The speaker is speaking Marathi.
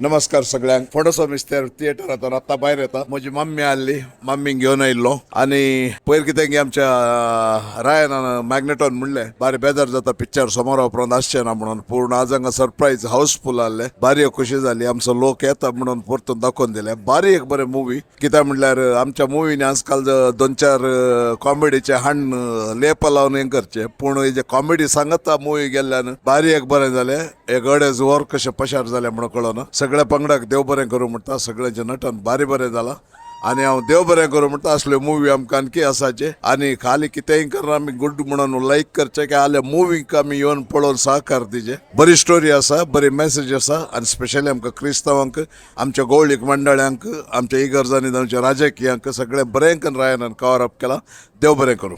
नमस्कार सगळ्यांक फोटोसो मिस्टर थिएटरांतून आतां भायर येता म्हजी मम्मी आसली मम्मीक घेवन आयिल्लो आनी पयर कितें की आमच्या रायनान मॅग्नेटॉन म्हणलें बारी बेजार जाता पिक्चर समोर उपरांत आसचें ना म्हणून पूर्ण आज हांगा सरप्रायज हाऊसफुल आहलें बारी खोशी जाली आमचो लोक येता म्हणून परतून दाखोवन दिलें बारी एक बरें मुवी कित्याक म्हणल्यार आमच्या मुवीनी आजकाल दोन चार कॉमेडीचे हाण लेप लावन हें करचे पूण हेजे कॉमेडी सांगता मुवी गेल्ल्यान बारी एक बरें जालें एक अडेज वर कशें पशार जालें म्हणून कळना सगळ्या पंगडाक देव बरें करूं म्हणटा सगळ्यांचे नटन बारी बरें जाला आनी हांव देव बरें करूं म्हणटा असल्यो मुवी आमकां आणखी आसाचे आनी खाली कितेंय करना आमी गुड म्हणून लायक करचे की आल्या मुवीक आमी येवन पळोवन सहकार दिजे बरी स्टोरी आसा बरी मेसेज आसा आनी स्पेशली आमकां क्रिस्तांवांक आमच्या गवळीक मंडळ्यांक आमच्या इगर्जांनी जावच्या राजकियांक सगळें बरें करून रायनान कवर अप केला देव बरें करूं